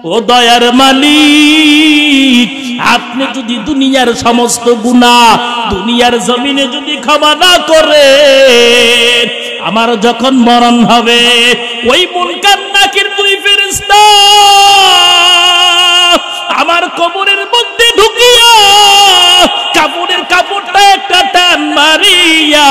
ও দয়ার মালিক, আপনি যদি দুনিয়ার সমস্ত গুনাহ দুনিয়ার জমিনে যদি ক্ষমা না করে, আমার যখন মরণ হবে ওই মুনকার নাকির দুই ফেরেশতা আমার কবরের মধ্যে ঢুকিয়া কাপড়ের কাপড়টা একটা টান মারিয়া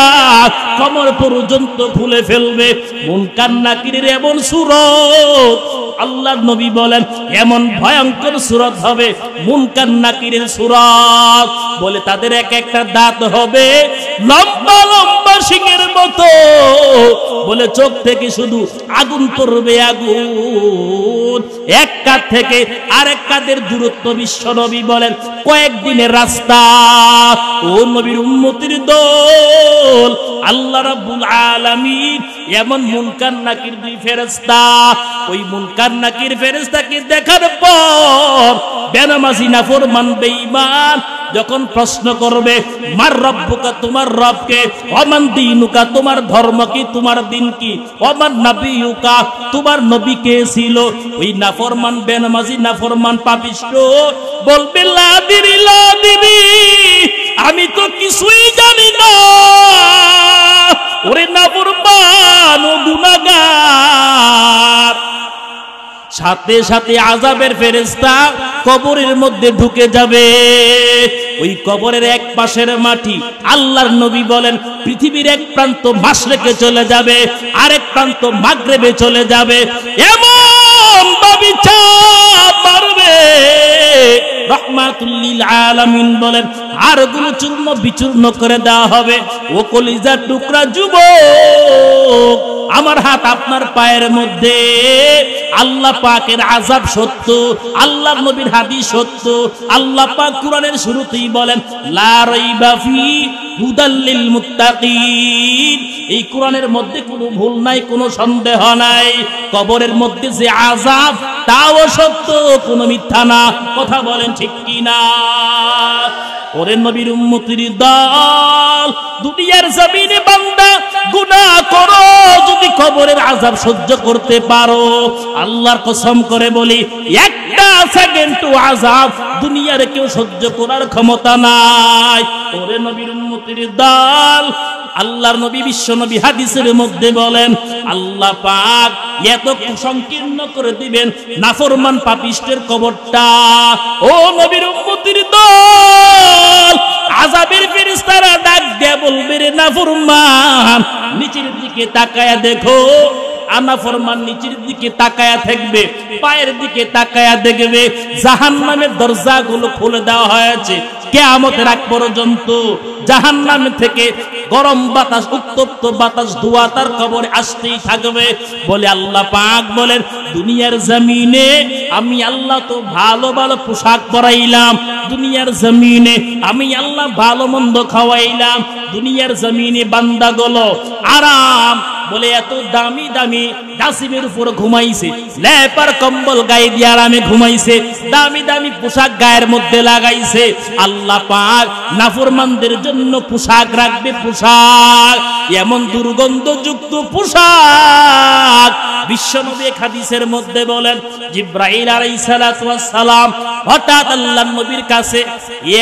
কমর পর্যন্ত খুলে ফেলবে। মুনকার নাকিরের এমন সূরত, আল্লাহর নবী বলেন এমন ভয়ঙ্কর সূরত হবে মুনকার নাকিরের সূরত। বলে তাদের এক একটা দাঁত হবে লম্বা লম্বা শিংয়ের মতো, বলে চোখ থেকে শুধু আগুন পড়বে আগুন। এক কাঁধ থেকে আরেক কাঁধের দূরত্ব বিশ্ব নবী বলেন কয়েকদিনের রাস্তা। ও নবীর উম্মতের দল, আল্লাহ রাব্বুল আলামিন এমন মুনকার নাকির দুই ফেরেশতা, ওই মুনকার নাকির ফেরেশতাকে দেখার পর বেনামাজি নাফরমান বেঈমান যখন প্রশ্ন করবে মার রব্বুকা, তোমার রবকে, ওমান দীনুকা, তোমার ধর্ম কি, তোমার দিন কি, ওমান নবিয়ুকা, তোমার নবী কে ছিল, ওই নাফরমান বেনামাজি নাফরমান পাপিষ্ট বলবে লা দিরি লা দিরি, আমি তো কিছুই জানি না। ওরে নাফরমান ও গুনাহগার। সাথে সাথে আযাবের ফেরেশতা কবরের মধ্যে ঢুকে যাবে। ওই কবরের এক পাশের মাটি আল্লাহর নবী বলেন পৃথিবীর এক প্রান্ত মাশরিকে চলে যাবে, আরেক প্রান্ত মাগরিবে চলে যাবে। এমন ভাবে চাপ মারবে, রহমাতুল লিল আলামিন বলেন হাড়গুলো চূর্ণ বিচূর্ণ করে দেওয়া হবে। ও কলিজার টুকরা যুবক, আমার হাত আপনার পায়ের মধ্যে। আল্লাহ পাকের আযাব সত্য, আল্লাহর নবীর হাদিস সত্য। আল্লাহ পাক কুরআনের শুরুতেই বলেন লা রাইবা ফি হুদাল লিল মুত্তাকিন। এই কুরআনের মধ্যে কোনো ভুল নাই, কোনো সন্দেহ নাই। কবরের মধ্যে যে আযাব তাও সত্য, কোনো মিথ্যা না। কথা বলেন ঠিক কি না? ওরে নবীর উম্মতের দল, দুনিয়ার জমিনে বান্দা গুনাহ করো, যদি কবরের আযাব সহ্য করতে পারো, আল্লাহর কসম করে বলি একটা সেকেন্ডও আযাব দুনিয়ার কেউ সহ্য করার ক্ষমতা নাই। ওরে নবীর উম্মতের দল, আল্লাহর নবী বিশ্ব নবী হাদিসের মধ্যে বলেন আল্লাহ পাক এত সংকীর্ণ করে দিবেন নাফরমান পাপিষ্টের কবরটা। ও নবীর উম্মতের দল, আযাবের ফেরেশতারা ডাক দিয়ে বলবে রে নাফরমান নিচের দিকে তাকায়া দেখো। নাফরমান নিচের দিকে তাকায়া থাকবে, পায়ের দিকে তাকায়া দেখবে জাহান্নামের দরজাগুলো খুলে দেওয়া হয়েছে। কিয়ামতের আগ পর্যন্ত জাহান্নাম থেকে গরম বাতাস, উত্তপ্ত বাতাস, ধোঁয়া তার কবরে আসতেই থাকবে। বলে আল্লাহ পাক বলেন দুনিয়ার জমিনে আমি আল্লাহ তো ভালো ভালো পোশাক পরাইলাম, দুনিয়ার জমিনে আমি আল্লাহ ভালো মন্দ খাওয়াইলাম, দুনিয়ার জমিনে বান্দাগুলো আরাম বলে এত দামি দামি ডাসিমের উপর ঘুমাইছে, লেপার কম্বল গায়ে দিয়ে আরামে ঘুমাইছে, দামি দামি পোশাক গায়ের মধ্যে লাগাইছে। আল্লাহ পাক নাফরমানদের জন্য পোশাক রাখবে, পোশাক এমন দুর্গন্ধযুক্ত পোশাক। বিশ্বনবী হাদিসের মধ্যে বলেন জিবরাইল আলাইহিস সালাতু ওয়াস সালাম হঠাৎ আল্লাহর নবীর কাছে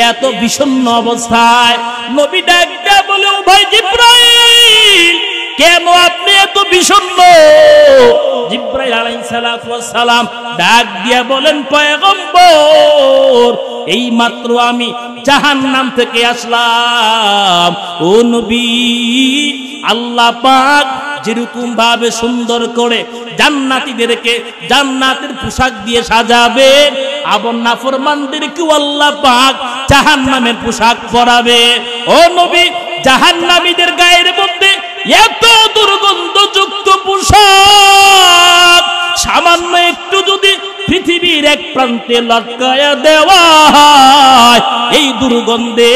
এত বিষণ্ণ অবস্থায়, নবী ডাক দিয়ে বলে ও ভাই জিবরাইল, কেন আপনি এত বিষণ্ণ? জিবরাইল আলাইহিস সালাতু ওয়াস সালাম ডাক দিয়ে বলেন পয়গম্বর, এই মাত্র আমি জাহান্নাম থেকে আসলাম। ও নবী, আল্লাহ পাক যেরকম ভাবে সুন্দর করে জান্নাতীদেরকে জান্নাতের পোশাক দিয়ে সাজাবে, আবার নাফরমানদেরকেও আল্লাহ পাক জাহান্নামের পোশাক পরাবে। ও নবী, জাহান্নামীদের গায়ের মধ্যে এত দুর্গন্ধযুক্ত পোশাক সামান্য একটু যদি পৃথিবীর এক প্রান্তে লটকায়া দেওয়া হয়, এই দুর্গন্ধে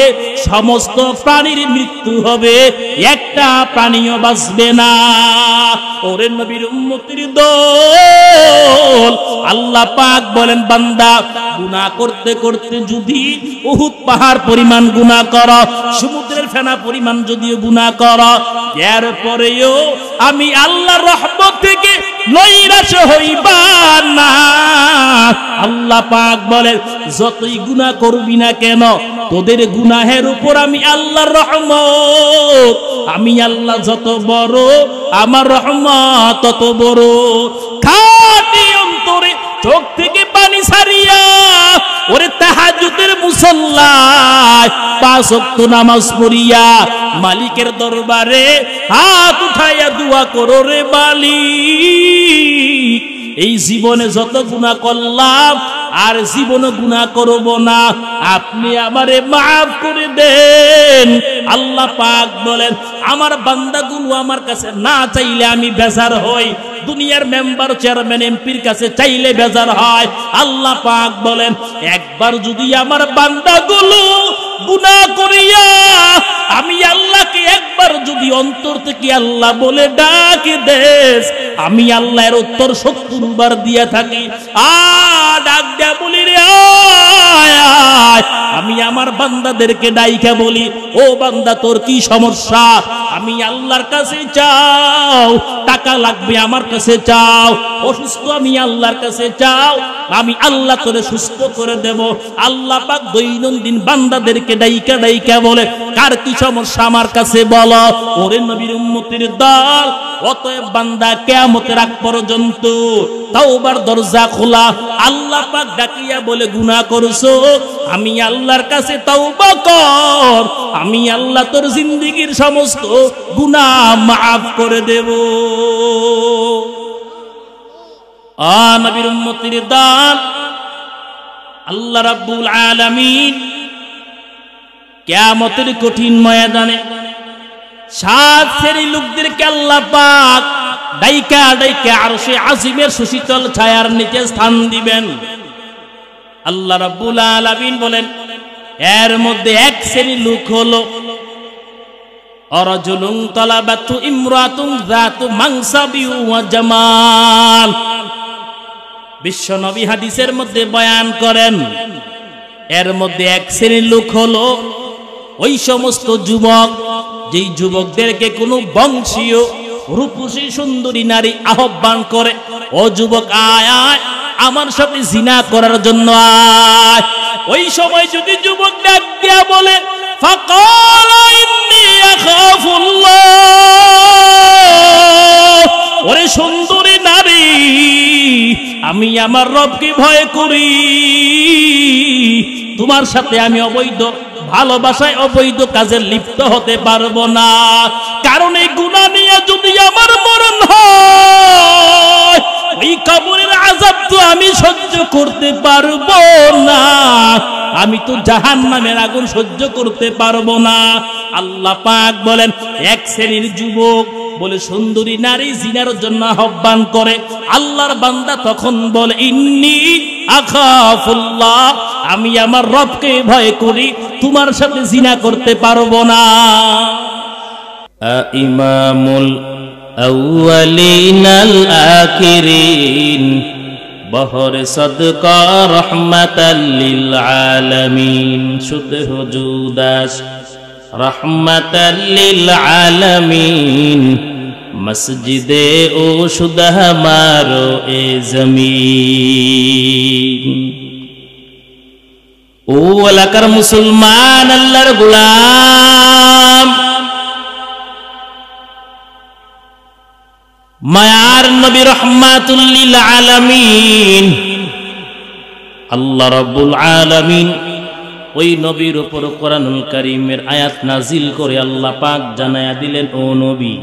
সমস্ত প্রাণীর মৃত্যু হবে, একটা প্রাণীও বাঁচবে না। ওরে নবীর উম্মতের দল, আল্লাহ পাক বলেন বান্দা গুনাহ করতে করতে যদি উহুদ পাহাড় পরিমাণ গুনাহ করো, সমুদ্রের ফেনা পরিমাণ যদিও গুনাহ করো, এরপরেও আমি আল্লাহর রহমত থেকে নৈরাশ হইবা না। আল্লাহ পাক বলেন যতই গুনাহ করবি না কেন, তোদের গুনাহের উপর আমি আল্লাহর রহমত, আমি আল্লাহ যত বড়, আমার রহমত তত বড়। খাঁটি অন্তরে চোখ থেকে পানি ছাড়িয়া ওরে তাহাজ্জুদের মুসল্লায় 5 ওয়াক্ত নামাজ পড়িয়া মালিকের দরবারে হাত উঠাইয়া দোয়া করো রে মালিক, এই জীবনে যত গুনাহ করলাম আর জীবনে গুনাহ করব না, আপনি আমারে মাফ করে দেন। আল্লাহ পাক বলেন আমার বান্দাগুলো আমার কাছে না চাইলে আমি বেজার হই, দুনিয়ার মেম্বার চেয়ারম্যান এমপির কাছে চাইলে বেজার হয়। আল্লাহ পাক বলেন একবার যদি আমার বান্দাগুলো গুনাহ করিয়া আমি আল্লাহকে একবার যদি অন্তর থেকে আল্লাহ বলে ডাকে দেস, আমি আল্লাহর উত্তর 70 বার দিয়া থাকি। ডাক দেয়া বলি রে আয়, আমি আমার বান্দাদেরকে ডাইকা বলি ও বান্দা তোর কি সমস্যা, আমি আল্লাহর কাছে চাও, টাকা লাগবে আমার কাছে চাও, অসুস্থ আমি আল্লাহর কাছে চাও, আমি আল্লাহ তোরে সুস্থ করে দেব। আল্লাহ পাক দৈনন্দিন বান্দাদেরকে ডাইকা ডাইকা বলে কার কি সমস্যা আমার কাছে বলো। ওরে নবীর উম্মতের দল, অতএব বান্দা কিয়ামতের আগ পর্যন্ত তাওবার দরজা খোলা। আল্লাহ পাক ডাকিয়া বলে গুনাহ করছো, আমি আল্লাহর কাছে তাওবা কর, আমি আল্লাহ তোর জিন্দেগীর সমস্ত গুনাহ মাফ করে দেব। নবীর উম্মতের দল, আল্লাহ রাব্বুল আলামিন কিয়ামতের কঠিন ময়দানে 7 শ্রেণীর লোকদেরকে আল্লাহ পাক ডাইকা ডাইকা আরশে আজিমের সুশীতল ছায়ার নিচে স্থান দিবেন। আল্লাহ রাব্বুল আলামিন বলেন এর মধ্যে 1 শ্রেণীর লোক হলো অরাজুলুন তালাবাতু ইমরাতুন যাতু মানসাবি ওয়া জামাল। বিশ্ব নবী হাদিসের মধ্যে বয়ান করেন এর মধ্যে 1 শ্রেণীর লোক হলো ওই সমস্ত যুবক যেই যুবকদেরকে কোনো বংশীয় রূপসী সুন্দরী নারী আহ্বান করে, ও যুবক আয় আয় আমার সাথে জিনা করার জন্য আয়। ওই সময় যদি যুবক ডাক দিয়া বলে ফাকালা ইন্নী আখাফুল্লাহ, ওরে সুন্দরী নারী আমি আমার রবকে ভয় করি, তোমার সাথে আমি অবৈধ ভালোবাসায় অবৈধ কাজে লিপ্ত হতে পারবো না, কারণ এই গুনাহ নিয়ে যদি আমার মরণ হয় ওই কবরের আযাব তো আমি সহ্য করতে পারবো না, আমি তো জাহান্নামের আগুন সহ্য করতে পারবো না। আল্লাহ পাক বলেন 1 শ্রেণীর যুবক বলে সুন্দরী নারী জিনার জন্য আহ্বান করে, আল্লাহর বান্দা তখন বলে ইন্নী আখাফুল্লাহ, আমি আমার রবকে ভয় করি, তোমার সাথে জিনা করতে পারবো না। ইমামুল আউয়ালিন আল আখিরিন বহর সদকা রহমাতাল লিল আলামিন, শুদ্ধ হুজুদাস রহমাতাল লিল আলামিন, মসজিদে ও শুদ্ধ হামারো এ জমিন। ও এলাকার মুসলমান আল্লাহর গোলাম, মায়ার নবী রহমাতুল লিল আলামিন আল্লাহ রাব্বুল আলামিন ওই নবীর উপর কোরআনুল কারীমের আয়াত নাজিল করে আল্লাহ পাক জানায়া দিলেন, ও নবী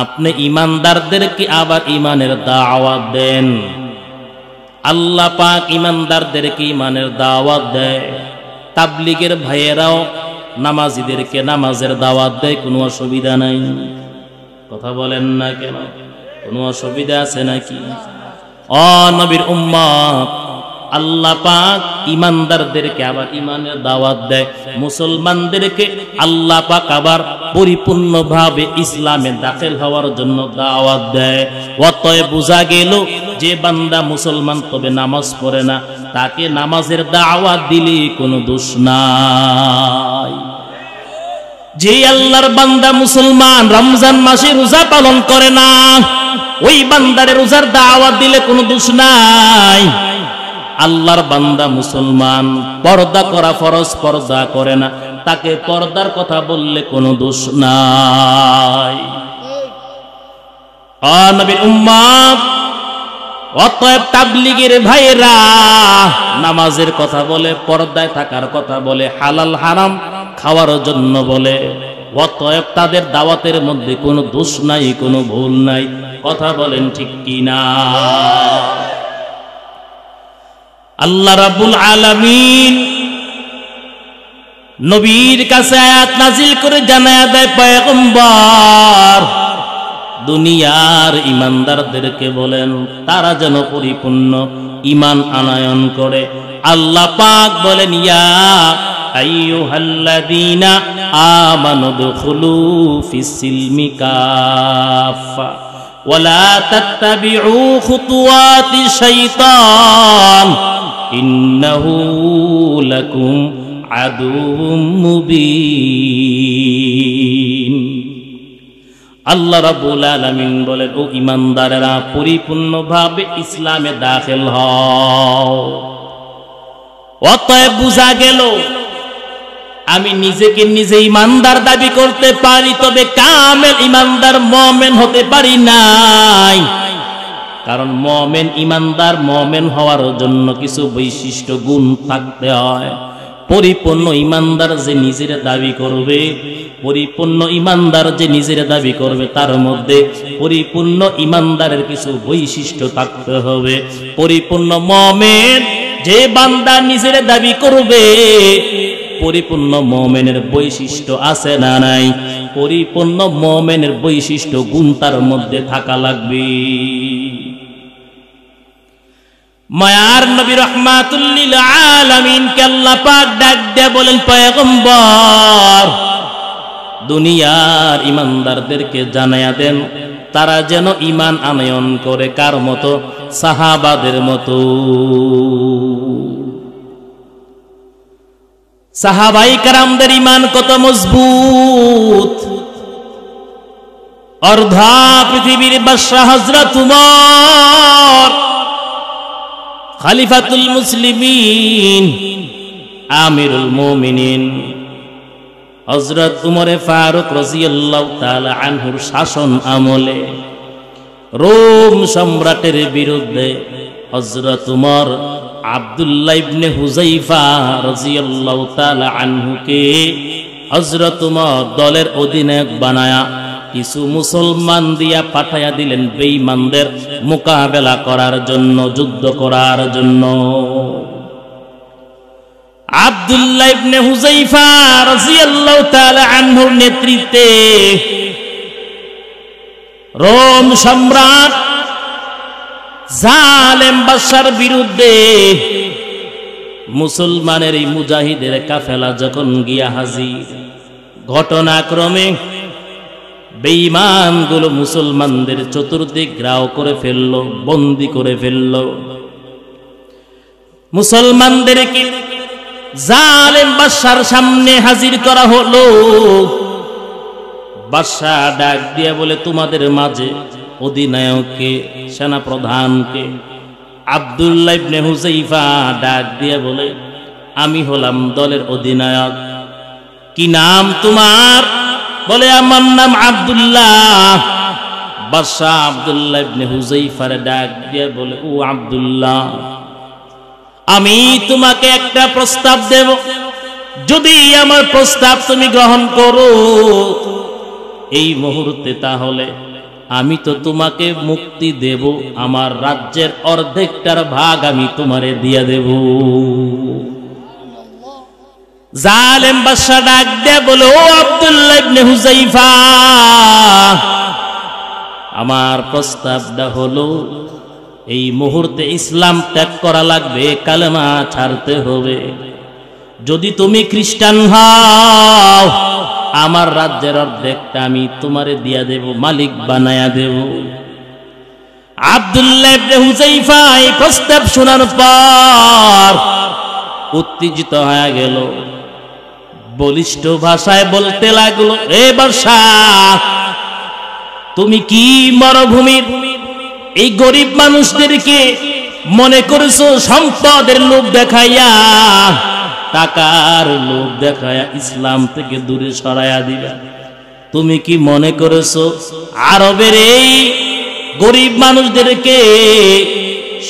আপনি ঈমানদারদেরকে আবার ঈমানের দাওয়াত দেন। আল্লাহ পাক ঈমানদারদেরকে ঈমানের দাওয়াত দেয়, তাবলীগের ভাইয়েরাও নামাজীদেরকে নামাজের দাওয়াত দেয়, কোনো অসুবিধা নাই। কথা বলেন না কেন, কোনো অসুবিধা আছে নাকি? ও নবীর উম্মত, আল্লাহ পাক ইমানদারদেরকে আবার ইমানের দাওয়াত দেয়, মুসলমানদেরকে আল্লাহ পাক আবার পরিপূর্ণভাবে ইসলামে দাখিল হওয়ার জন্য দাওয়াত দেয়। অতএব বোঝা গেল যে বান্দা মুসলমান তবে নামাজ পড়ে না, তাকে নামাজের দাওয়াত দিলে কোনো দোষ নাই। যে আল্লাহর বান্দা মুসলমান রমজান মাসে রোজা পালন করে না, ওই বান্দারে রোজার দাওয়াত দিলে কোনো দোষ নাই। আল্লাহর বান্দা মুসলমান পর্দা করা ফরজ পর্দা করে না, তাকে পর্দার কথা বললে কোনো দোষ নাই। নবীর উম্মত, অতএব তাবলীগের ভাইরা নামাজের কথা বলে, পর্দায় থাকার কথা বলে, হালাল হারাম খাওয়ার জন্য বলে, অতএব তাদের দাওয়াতের মধ্যে কোনো দোষ নাই, কোনো ভুল নাই। কথা বলেন ঠিক কিনা? আল্লাহ রাব্বুল আলামিন নবীর কাছে আয়াত নাজিল করে জানায়া দেয়, পয়গম্বর দুনিয়ার ইমানদারদেরকে বলেন তারা যেন পরিপূর্ণ ঈমান আনয়ন করে। আল্লাহ পাক বলেন, ইয়া আইয়ুহাল্লাযীনা আমানু দুখুলু ফিস-সিলমি কাফা ওয়ালা তাত্তাবিউ খুতুওয়াতি শাইতান ইন্নাহু লাকুম আদুউম মুবিন। আল্লাহ রাব্বুল আলামিন বলেন, ও ঈমানদারেরা পরিপূর্ণভাবে ইসলামে দাখিল হও। অতএব বুঝা গেল আমি নিজেকে নিজে ঈমানদার দাবি করতে পারি, তবে কামেল ঈমানদার মুমিন হতে পারি নাই। কারণ মুমিন ঈমানদার মুমিন হওয়ার জন্য কিছু বৈশিষ্ট্য গুণ থাকতে হয়। পরিপূর্ণ ঈমানদার যে নিজের দাবি করবে, পরিপূর্ণ ঈমানদার যে নিজের দাবি করবে, তার মধ্যে পরিপূর্ণ ঈমানদারের কিছু বৈশিষ্ট্য থাকতে হবে। পরিপূর্ণ মুমিন যে বান্দা নিজের দাবি করবে, পরিপূর্ণ মুমিনের বৈশিষ্ট্য আছে না নাই? পরিপূর্ণ মুমিনের বৈশিষ্ট্য গুণ তার মধ্যে থাকা লাগবে। মায়ার নবী রাহমাতুল লিল আলামিন কে আল্লাহ পাক ডাক দিয়ে বলেন, পয়গম্বর দুনিয়ার ঈমানদারদেরকে জানায়া দেন তারা যেন ঈমান আনয়ন করে। কার মতো? সাহাবাদের মতো। সাহাবাই কেরামদের ঈমান কত মজবুত! অর্ধা পৃথিবীর বাদশা হযরত উমর, খলিফাতুল মুসলিমিন, আমিরুল মুমিনিন হযরত উমরে ফারুক রাদিয়াল্লাহু তাআলা আনহুর শাসন আমলে রোম সম্রাটের বিরুদ্ধে হযরত উমর আব্দুল্লাহ ইবনে হুযাইফা রাদিয়াল্লাহু তাআলা আনহুকে হযরত উমর দলের অধিনায়ক বানায়া কিছু মুসলমান দিয়া পাঠাইয়া দিলেন বেঈমানদের মোকাবেলা করার জন্য, যুদ্ধ করার জন্য। আব্দুল্লাহ ইবনে হুযাইফা রাদিয়াল্লাহু তাআলা আনহুর নেতৃত্বে রোম সম্রাট জালেম বাদশার বিরুদ্ধে মুসলমানের এই মুজাহিদের কাফেলা যখন গিয়া হাজির, ঘটনাক্রমে বেঈমানগুলো মুসলমানদের চতুর্দিক ঘেরাও করে ফেলল, বন্দী করে ফেলল। মুসলমানদেরকে জালেম বাদশার সামনে হাজির করা হলো। বাদশা ডাক দিয়া বলে, তোমাদের মাঝে অধিনায়ককে, সেনা প্রধানকে? আব্দুল্লাহ ইবনে হুযাইফা ডাক দিয়া বলে, আমি হলাম দলের অধিনায়ক। কি নাম তোমার? বলে, আমার নাম আব্দুল্লাহ। বাদশা আব্দুল্লাহ ইবনে হুযাইফার ডাক দিয়া বলে, ও আব্দুল্লাহ, আমি তোমাকে একটা প্রস্তাব দেব, যদি আমার প্রস্তাব তুমি গ্রহণ করো এই মুহূর্তে, তাহলে আমি তো তোমাকে মুক্তি দেব, আমার রাজ্যের অর্ধেকটার ভাগ আমি তোমারে দিয়ে দেব। জালেম বাদশা ডাক দিয়ে বলে, ও আব্দুল্লাহ ইবনে এই মুহূর্তে ইসলাম ত্যাগ করা লাগবে, কালেমা ছাড়তে হবে। যদি তুমি খ্রিস্টান হও, আমার রাজ্যের অর্ধেকটা আমি তোমারে দিয়া দেব, মালিক বানায়া দেব। আব্দুল্লাহ ইবনে হুযায়ফা এই প্রস্তাব শোনার পর উত্তেজিত হয়ে গেল, বলিষ্ঠ ভাষায় বলতে লাগলো, এ বাদশা, তুমি কি মরুভূমির এই গরিব মানুষদেরকে মনে করেছো সম্পদের লোভ দেখাইয়া, টাকার লোভ দেখাইয়া ইসলাম থেকে দূরে সরাইয়া দিবা? তুমি কি মনে করেছো আরবের এই গরিব মানুষদেরকে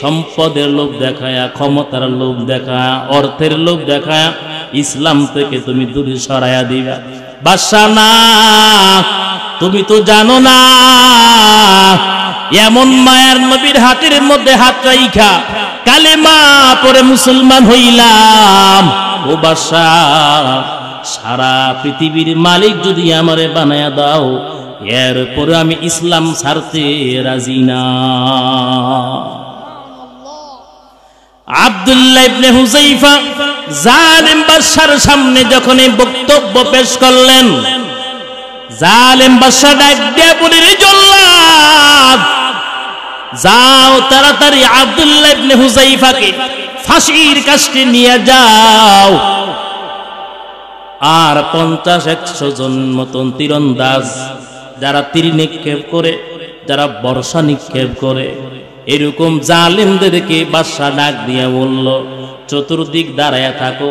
সম্পদের লোভ দেখায়া, ক্ষমতার লোভ দেখায়া, অর্থের লোভ দেখায়া ইসলাম থেকে তুমি দূরে সরাইয়া দিবা? বাদশা, না, তুমি তো জানো না, এমন মায়ার নবীর হাতের মধ্যে হাত রাইখা কালেমা পড়ে মুসলমান হইলাম। ও বাদশা, সারা পৃথিবীর মালিক যদি আমারে বানায়া দাও, এরপরে আমি ইসলাম ছাড়তে রাজি না। আব্দুল্লাহ ইবনে হুযায়ফা জালেম বাদশার সামনে যখন এই বক্তব্য পেশ করলেন, জালেম বাদশা ডাক দিয়ে বলে, রে জল্লাদ, যাও তাড়াতাড়ি আব্দুল্লাহ ইবনে হুযায়ফাকে ফাঁসির কাস্টে নিয়ে যাও, আর 50-100 জন মতন তীরন্দাজ, যারা তীর নিক্ষেপ করে, যারা বর্ষা নিক্ষেপ করে, এরকম জালেমদেরকে বাদশা ডাক দিয়ে বলল, চতুর্দিক দাঁড়ায়া থাকো,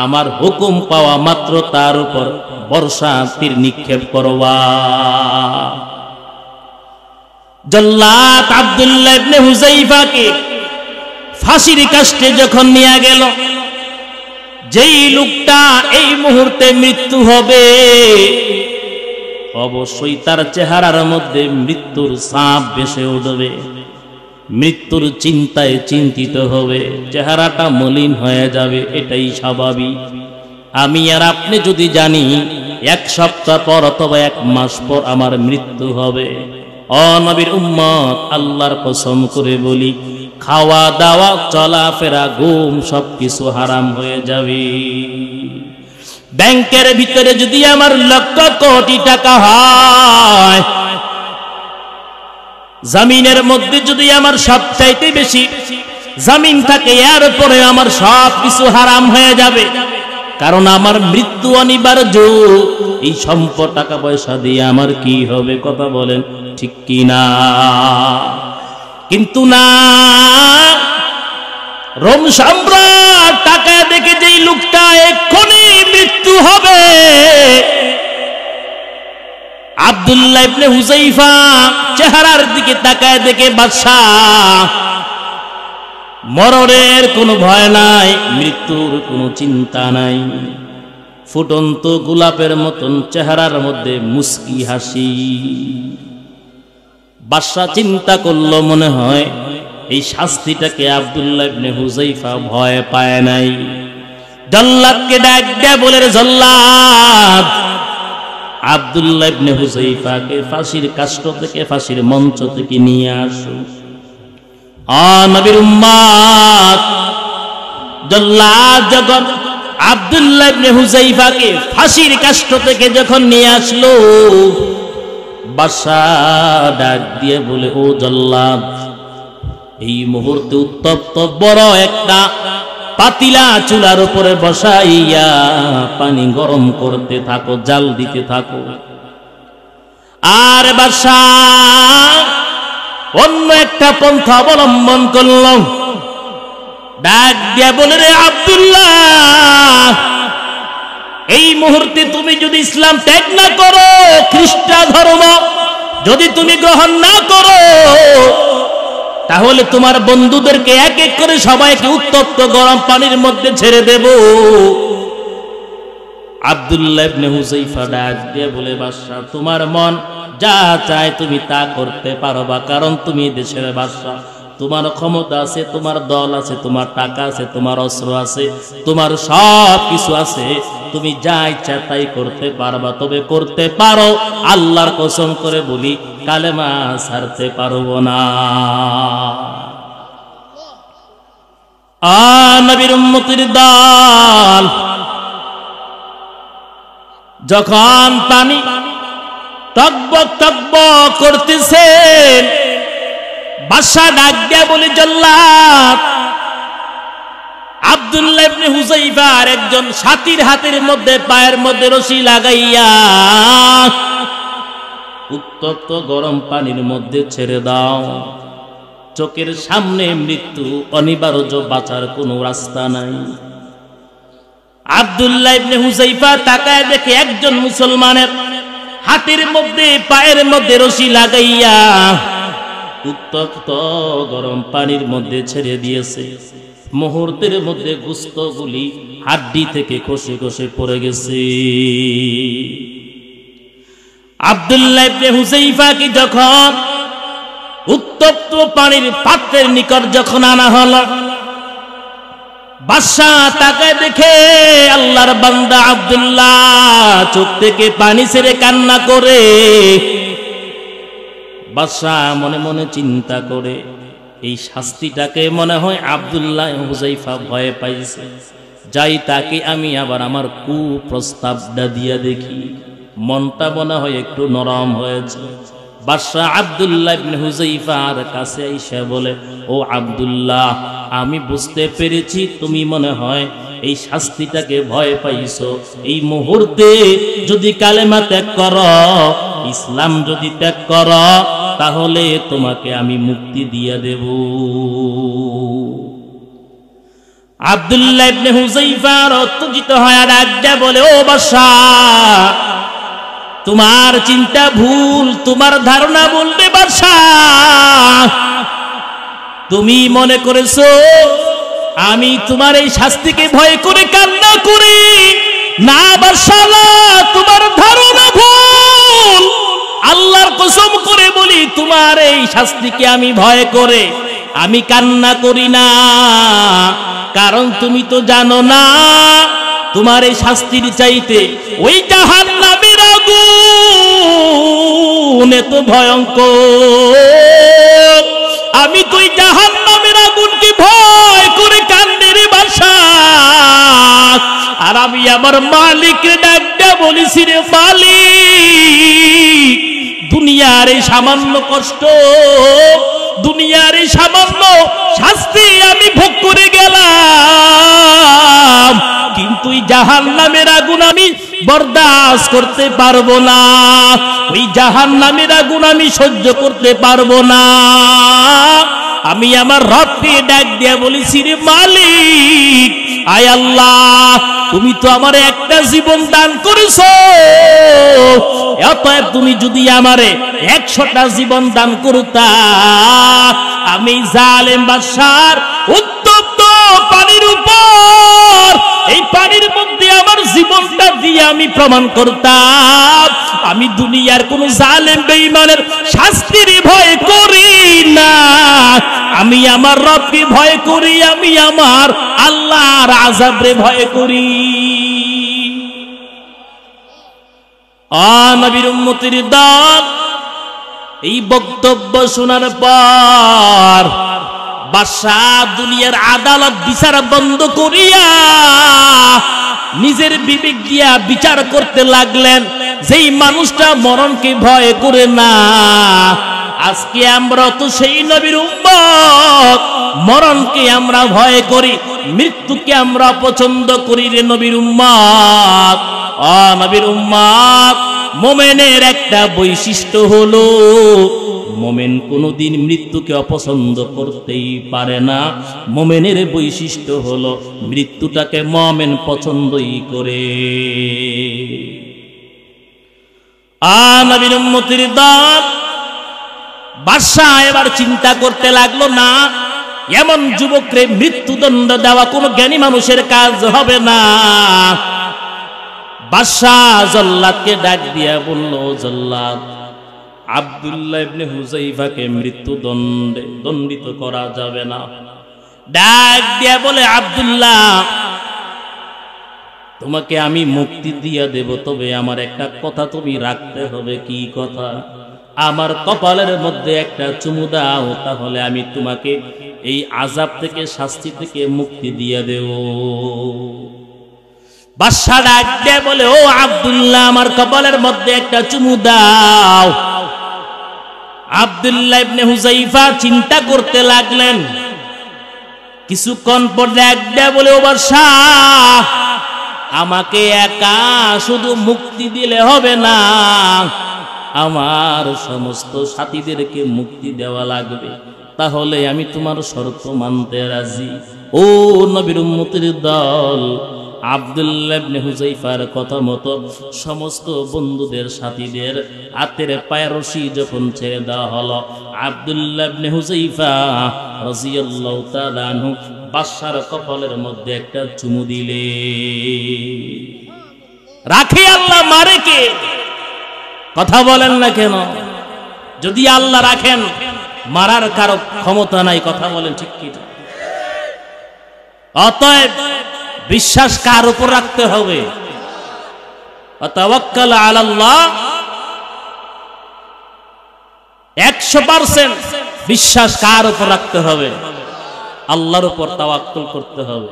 আমার হুকুম পাওয়া মাত্র তার উপর বর্ষা তীর নিক্ষেপ করবা। জল্লাদ আব্দুল্লাহ ইবনে হুযায়ফাকে ফাঁসির কাস্টে যখন নিয়ে গেল, যেই লোকটা এই মুহূর্তে মৃত্যু হবে, অবশ্যই তার চেহারার মধ্যে মৃত্যুর ছাপ ভেসে উঠবে, মৃত্যুর চিন্তায় চিন্তিত হবে, চেহারাটা মলিন হয়ে যাবে, এটাই স্বাভাবিক। আমি আর আপনি যদি জানি 1 সপ্তাহ পর অথবা 1 মাস পর আমার মৃত্যু হবে, ও নবীর উম্মত, আল্লাহর কসম করে বলি, খাওয়া দাওয়া, চলাফেরা, ঘুম সবকিছু হারাম হয়ে যাবে। ব্যাংকের ভিতরে যদি আমার লক্ষ কোটি টাকা হয়, জমিনের মধ্যে যদি আমার সবচাইতে বেশি জমিন থাকে, এরপরে আমার সবকিছু হারাম হয়ে যাবে, কারণ আমার মৃত্যু অনিবার্য। এই সম্পদ, টাকা পয়সা দিয়ে আমার কি হবে? কথা বলেন ঠিক কি না? কিন্তু না, রোম সম্রাট তাকায় দেখে যেই লোকটা এক্ষুনি মৃত্যু হবে, আব্দুল্লাহ ইবনে হুযায়ফা চেহারার দিকে তাকায় দেখে বাদশাহ মরণের কোনো ভয় নাই, মৃত্যুর কোনো চিন্তা নাই, ফুটন্ত গোলাপের মতন চেহারার মধ্যে মুস্কি হাসি। বাদশা চিন্তা করলো, মনে হয় এই শাস্তিটাকে আব্দুল্লাহ ইবনে হুযায়ফা ভয় পায় নাই। জল্লাদকে ডাক দিয়ে বলে, জল্লাদ, আব্দুল্লাহ ইবনে হুযায়ফাকে ফাঁসির কাষ্ঠ থেকে, ফাঁসির মঞ্চ থেকে নিয়ে আসো। নবীর উম্মত, জল্লাদ যখন আব্দুল্লাহ ইবনে হুযায়ফাকে ফাঁসির কাষ্ঠ থেকে যখন নিয়ে আসলো, বাদশাহ ডাক দিয়ে বলে, ও জল্লাদ, এই মুহূর্তে উত্তপ্ত বড় একটা পাতিলা চুলার উপরে বসাইয়া পানি গরম করতে থাকো, জাল দিতে থাকো। আর বাদশাহ অন্য একটা পন্থা অবলম্বন করল, ডাক দিয়া বলে, রে আব্দুল্লাহ, এই মুহূর্তে তুমি যদি ইসলাম ত্যাগ না করো, খ্রিস্টান ধর্ম যদি তুমি গ্রহণ না করো, তাহলে তোমার বন্ধুদেরকে এক এক করে সবাইকে উত্তপ্ত গরম পানির মধ্যে ছেড়ে দেব। আব্দুল্লাহ ইবনে হুযায়ফা ডাক দিয়ে বলে, বাদশা, তোমার মন যা চায় তুমি তা করতে পারবা, কারণ তুমি দেশের বাদশা, তোমার ক্ষমতা আছে, তোমার দল আছে, তোমার টাকা আছে, তোমার অস্ত্র আছে, তোমার সব কিছু আছে, তুমি যা ইচ্ছা তাই করতে পারবা। তবে করতে পারো, আল্লাহর কসম করে বলি, কালেমা ছাড়তে পারবো না। নবীর উম্মতের দল যখন পানি টকবক টকবক করতেছেন, বাদশা ডাক দিয়া বলে, জল্লাদ আব্দুল্লাহ ইবনে হুযায়ফার একজন সাথীর হাতের মধ্যে পায়ের মধ্যে রশি লাগাইয়া উত্তপ্ত গরম পানির মধ্যে ছেড়ে দাও। চোখের সামনে মৃত্যু অনিবার্য, বাঁচার কোনো রাস্তা নাই। আব্দুল্লাহ ইবনে হুযায়ফা তাকায় দেখে একজন মুসলমানের হাতের মধ্যে পায়ের মধ্যে রশি লাগাইয়া উত্তপ্ত গরম পানির মধ্যে ছেড়ে দিয়েছে। মুহূর্তের মধ্যে গোশতগুলি হাড্ডি থেকে খসে খসে পড়ে গেছে। আব্দুল্লাহ ইবনে হুযায়ফা কি যখন উত্তপ্ত পানির পাত্রের নিকট যখন আনা হলো, বাদশা তাকায় দেখে আল্লাহর বান্দা আব্দুল্লাহ চোখ থেকে পানি ছেড়ে কান্না করে। বাদশা মনে মনে চিন্তা করে, এই শাস্তিটাকে মনে হয় আব্দুল্লাহ হুযায়ফা ভয় পাইছে, যাই তাকে আমি আবার আমার কুপ্রস্তাবটা দিয়া দেখি। মনটা মনে হয় একটু নরম হয়েছে। বাদশা আব্দুল্লাহ ইবনে হুযায়ফার কাছে আইসা বলে, ও আব্দুল্লাহ, আমি বুঝতে পেরেছি তুমি মনে হয় এই শাস্তিটাকে ভয় পাইছো। এই মুহূর্তে যদি কালেমা ত্যাগ করো, ইসলাম যদি ত্যাগ করো, তাহলে তোমাকে আমি মুক্তি দিয়ে দেব। আব্দুল্লাহ ইবনে হুযায়ফা উত্তেজিত হয়ে ডাক দিয়া বলে, ও বাদশা, তোমার চিন্তা ভুল, তোমার ধারণা বলবে বাদশা। তুমি মনে করেছো আমি তোমার এই শাস্তিকে ভয় করে কান্না করি। না বাদশা, তোমার ধারণা ভুল। আল্লাহর কসম করে বলি, তোমার এই শাস্তিকে আমি ভয় করে আমি কান্না করি না। কারণ তুমি তো জানো না, তোমার এই শাস্তির চাইতে ওই জাহান্নামের আগুন এত ভয়ঙ্কর। আমি তো ওই জাহান্নামের আগুনকে ভয় করে কান্দি রে বাদশা। আর আমি আমার মালিককে ডাকতে বলেছি, রে মালিক, দুনিয়ার এই সামান্য কষ্ট, দুনিয়ার এই সামান্য শাস্তি আমি ভোগ করে গেলাম, কিন্তু ওই জাহান্নামের আগুন আমি বরদাস্ত করতে পারবো না। ওই জাহান্নামের আগুন আমি সহ্য করতে পারবো না। আমি আমার রবকে ডাক দিয়া বলেছি, রে মালিক, আয় আল্লাহ, তুমি তো আমার একটা জীবন দান করেছো, অতএব তুমি যদি আমারে 100টা জীবন দান করতা, আমি জালেম বাদশার উত্তপ্ত পানির উপর এই পানির মধ্যে আমার জীবনটা দিয়ে আমি প্রমাণ করতাম আমি দুনিয়ার কোন জালেম বেঈমানের শাস্তির ভয় করি না, আমি আমার রবকে ভয় করি, আমি আমার আল্লাহর আযাবরে ভয় করি। নবীর উম্মতের দল এই বক্তব্য শোনার পর বাদশাহ দুনিয়ার আদালত বিচার বন্ধ করিয়া নিজের বিবেক দিয়া বিচার করতে লাগলেন। যেই মানুষটা মরণকে ভয় করে না, আজকে আমরা তো সেই নবীর উম্মত, মরণকে আমরা ভয় করি, মৃত্যুকে আমরা পছন্দ করি রে নবীর উম্মত। নবীর উম্মত, মুমিনের একটা বৈশিষ্ট্য হলো মুমিন কোনদিন মৃত্যুকে অপছন্দ করতেই পারে না। মুমিনের বৈশিষ্ট্য হলো মৃত্যুটাকে মুমিন পছন্দই করে। নবীর উম্মতের দল বাদশাহ এবার চিন্তা করতে লাগলো, না, এমন যুবকরে মৃত্যুদণ্ড দেওয়া কোনো জ্ঞানী মানুষের কাজ হবে না। বাদশাহ জল্লাদকে ডাক দিয়া বলল, জল্লাদ, আব্দুল্লাহ ইবনে হুযায়ফাকে মৃত্যুদণ্ডে দণ্ডিত করা যাবে না। ডাক দিয়া বলে, আব্দুল্লাহ, তোমাকে আমি মুক্তি দিয়া দেব, তবে আমার একটা কথা তুমি রাখতে হবে। কি কথা? আমার কপালের মধ্যে একটা চুমু দাও, তাহলে আমি তোমাকে এই আযাব থেকে, শাস্তি থেকে মুক্তি দিয়ে দেব। বাদশা ডাক দিয়ে বলে, ও আব্দুল্লাহ, আমার কপালের মধ্যে একটা চুমু দাও। আব্দুল্লাহ ইবনে হুযাইফা চিন্তা করতে লাগলেন। কিছুক্ষণ পর ডাক দিয়ে বলে, ও বাদশা, আমাকে একা শুধু মুক্তি দিলে হবে না, আমার সমস্ত সাথীদেরকে মুক্তি দেওয়া লাগবে। তাহলে আমি তোমার শর্ত মানতে রাজি। ও নবীর উম্মতের দল, আব্দুল্লাহ ইবনে হুযাইফার কথা মতো সমস্ত বন্ধুদের, সাথীদের হাতের পায়ের রশি যখন ছেড়ে দেওয়া হলো, আব্দুল্লাহ ইবনে হুযাইফা রাদিয়াল্লাহু তাআলা আনহু বাদশার কপালের মধ্যে একটা চুমু দিলে। রাখে আল্লাহ, মারে কে? কথা বলেন না কেন? যদি আল্লাহ রাখেন, মারার কারো ক্ষমতা নাই। কথা বলেন ঠিক কি? অতএব বিশ্বাস কার উপর রাখতে হবে? তাওয়াক্কাল আলাল্লাহ, 100% বিশ্বাস কার উপর রাখতে হবে? আল্লাহর উপর তাওয়াক্কুল করতে হবে।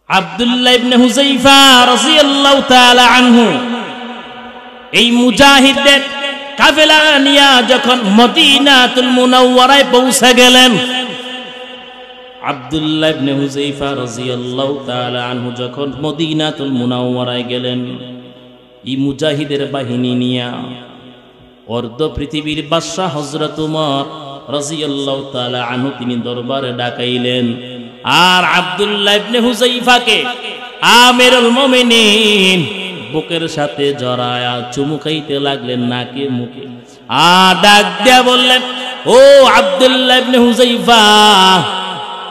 আব্দুল্লাহ ইবনে হুযাইফা রাদিয়াল্লাহু তাআলা আনহু এই মুজাহিদদের কাফেলা নিয়ে যখন মদিনাতুল মুনাওয়ারায় পৌঁছে গেলেন, আব্দুল্লাহ ইবনে হুযাইফা রাদিয়াল্লাহু তাআলা আনহু যখন মদিনাতুল মুনাওয়ারায় গেলেন, এই মুজাহিদের বাহিনী নিয়ে অর্ধ পৃথিবীর বাদশা হযরত ওমর রাদিয়াল্লাহু তাআলা আনহু তিনি দরবারে ডাকাইলেন। আর আব্দুল্লাহ ইবনে হুযাইফাকে আমিরুল মুমিনিন বুকের সাথে জড়ায়া চুমু খাইতে লাগলেন, নাকে মুখে। ডাক দিয়া বললেন, ও আব্দুল্লাহ ইবনে হুযাইফা,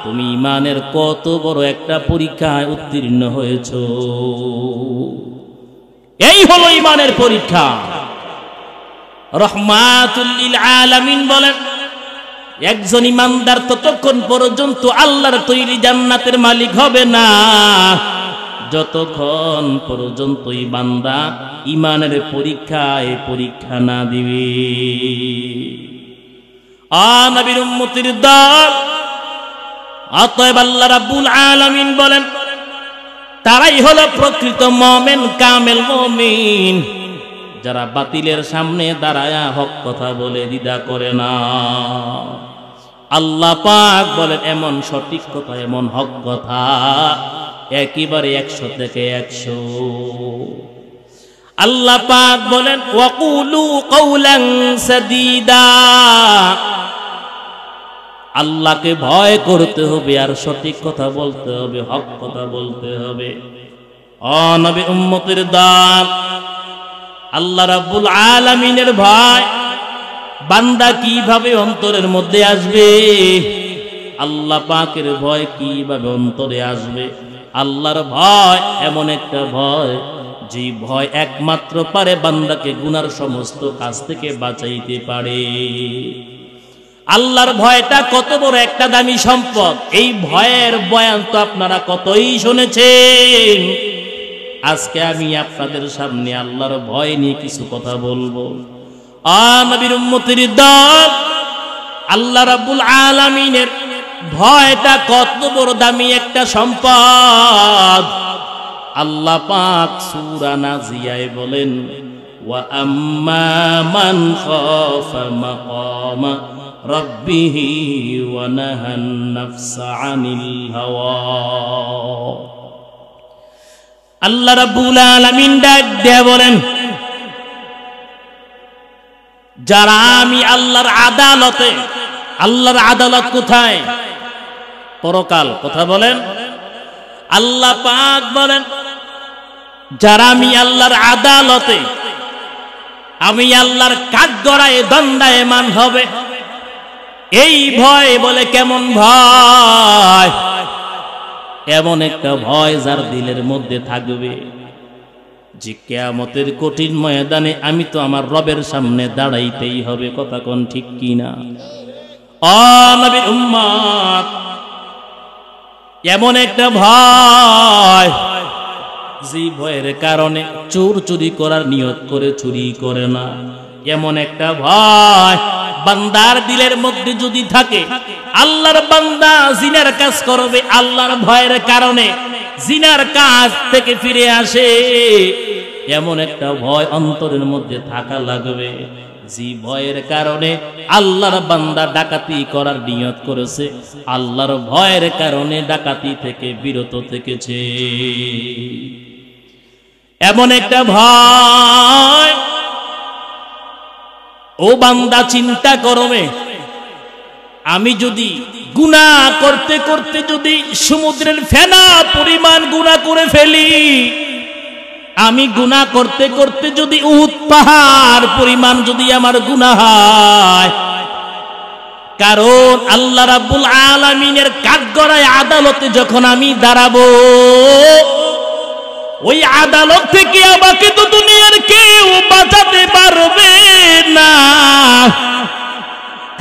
তুমি ঈমানের কত বড় একটা পরীক্ষায় উত্তীর্ণ হয়েছো। এই হলো ঈমানের পরীক্ষা। রাহমাতুল লিল আলামিন বলেন, একজন ইমানদার ততক্ষণ পর্যন্ত আল্লাহর তৈরি জান্নাতের মালিক হবে না, যতক্ষণ পর্যন্ত এই বান্দা ঈমানের পরীক্ষায় পরীক্ষা না দিবে। নবীর উম্মতের দল, অতএব আল্লাহ রাব্বুল আলামিন বলেন, তারাই হলো প্রকৃত মুমিন, কামেল মুমিন, যারা বাতিলের সামনে দাঁড়ায়া হক কথা বলে দ্বিধা করে না। আল্লাহ পাক বলেন, এমন সঠিক কথা, এমন হক কথা একেবারে 100 থেকে 100। আল্লাহ পাক বলেন, ওয়াকুলু কওলান সাদীদা, আল্লাহকে ভয় করতে হবে আর সঠিক কথা বলতে হবে, হক কথা বলতে হবে। নবী উম্মতের দল, আল্লাহ রাব্বুল আলামিনের ভয় বান্দা কিভাবে অন্তরের মধ্যে আসবে? আল্লাহ পাকের ভয় কিভাবে অন্তরে আসবে? আল্লাহর ভয় এমন একটা ভয়, যে ভয় একমাত্র পারে বান্দাকে গুনার সমস্ত কাজ থেকে বাঁচাইতে পারে। আল্লাহর ভয়টা কত বড় একটা দামি সম্পদ। এই ভয়ের বয়ান তো আপনারা কতই শুনেছেন। আজকে আমি আপনাদের সামনে আল্লাহর ভয় নিয়ে কিছু কথা বলবো। নবীর উম্মতের দল, আল্লাহ রাব্বুল আলামিনের ভয়টা কত বড় দামি একটা সম্পদ। আল্লাহ পাক সূরা নাজিয়ায় বলেন, ওয়া আম্মা মান খাফা মাকামা রাব্বিহি ওয়া নাহান নাফসা আনিল হাওয়া। আল্লাহ রাব্বুল আলামিন ডাক দিয়ে বলেন, যারা আমি আল্লাহর আদালতে, আল্লাহর আদালত কোথায়? পরকাল। কথা বলেন। আল্লাহ পাক বলেন, যারা আমি আল্লাহর আদালতে, আমি আল্লাহর কাঠগড়ায় দণ্ডায়মান হবে, এই ভয় বলে কেমন ভয়? এমন একটা ভয় যার দিলের মধ্যে থাকবে যে কিয়ামতের কঠিন ময়দানে আমি তো আমার রবের সামনে দাঁড়াইতেই হবে। কথা কোন ঠিক কিনা? নবীর উম্মত, এমন একটা ভয় যে ভয়ের কারণে চোর চুরি করার নিয়ত করে চুরি করে না। এমন একটা ভয় বান্দার দিলের মধ্যে যদি থাকে, আল্লাহর বান্দা জিনার কাজ করবে আল্লাহর ভয়ের কারণে, জিনার কাজ থেকে ফিরে আসে, এমন একটা ভয় অন্তরের মধ্যে থাকা লাগবে। যে ভয়ের কারণে আল্লাহর বান্দা ডাকাতি করার নিয়ত করেছে, আল্লাহর ভয়ের কারণে ডাকাতি থেকে বিরত থেকেছে। এমন একটা ভয়। ও বান্দা চিন্তা করবে, আমি যদি গুনাহ করতে করতে যদি সমুদ্রের ফেনা পরিমাণ গুনাহ করে ফেলি, আমি গুনাহ করতে করতে যদি উহুদ পাহাড় পরিমাণ যদি আমার গুনাহ হয়, কারণ আল্লাহ রাব্বুল আলামিনের কাঠগড়ায় আদালতে যখন আমি দাঁড়াবো, ওই আদালত থেকে আমাকে তো দুনিয়ার কেউ বাঁচাতে পারবে না।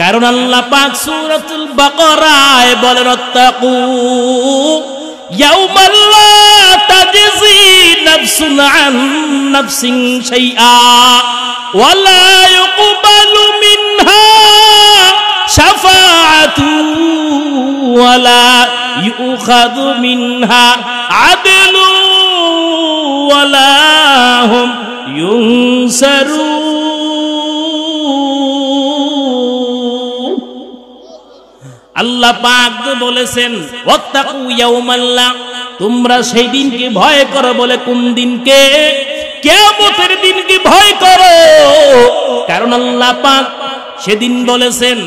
কারণ আল্লাহ পাক সূরাতুল বাকারায় বলেন, আত্তাকু ইয়াউমাল লা তাজজি নাফসুন আন নাফসিন শাইআ ওয়া লা ইউকবালু মিনহা শাফাআতু ওয়া লা ইউখাযু মিনহা আদলু ওয়া লা হুম ইউনসারুন। আল্লাহ পাক তো বলেছেন, ওয়াত্তাকু ইয়াউমাল্লা, তোমরা সেই দিনকে ভয় করো। বলে কোন দিনকে? কিয়ামতের দিনকে ভয় করো। কারণ আল্লাহ পাক সেদিন বলেছেন,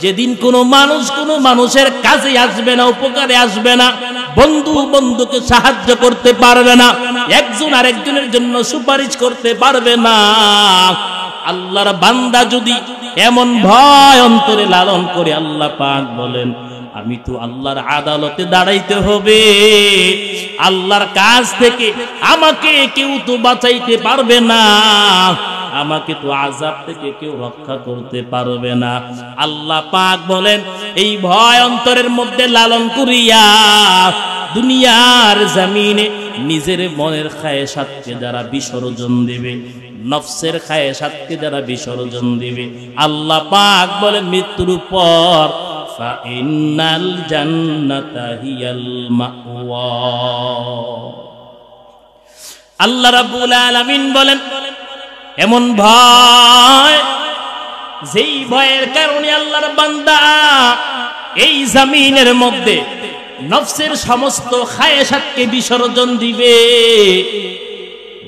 যেদিন কোনো মানুষ কোনো মানুষের কাজে আসবে না, উপকারে আসবে না, বন্ধু বন্ধুকে সাহায্য করতে পারবে না, একজন আরেকজনের জন্য সুপারিশ করতে পারবে না। আল্লাহর বান্দা যদি এমন ভয় অন্তরে লালন করে, আল্লাহ পাক বলেন, আমি তো আল্লাহর আদালতে দাঁড়াইতে হবে, আল্লাহর কাছ থেকে আমাকে কেউ তো বাঁচাইতে পারবে না, আমাকে তো আযাব থেকে কেউ রক্ষা করতে পারবে না। আল্লাহ পাক বলেন, এই ভয় অন্তরের মধ্যে লালন করিয়া দুনিয়ার জমিনে নিজের মনের খায়েশাতকে যারা বিসর্জন দিবে, নফসের খায়েশাতকে যারা বিসর্জন দিবে, আল্লাহ পাক বলেন মৃত্যুর পর ফাইনাল জান্নাতা হিয়াল মাওয়া। আল্লাহ রাব্বুল আলামিন বলেন, এমন ভয়, যেই ভয়ের কারণে আল্লাহর বান্দা এই জমিনের মধ্যে নফসের সমস্ত খায়েশাতকে বিসর্জন দিবে।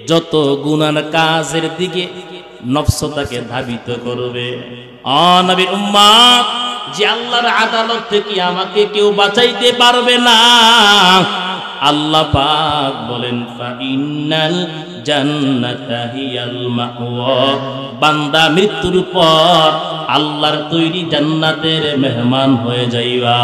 যত গুনার কাজের দিকে নফস তাকে ধাবিত করবে। নবীর উম্মত, যে আল্লাহর আদালত থেকে আমাকে কেউ বাঁচাইতে পারবে না, আল্লাহ পাক বলেন ফাইনাল জান্নাতা হিয়াল মাওয়া। বান্দা মৃত্যুর পর আল্লাহর তৈরি জান্নাতের মেহমান হয়ে যাইবা।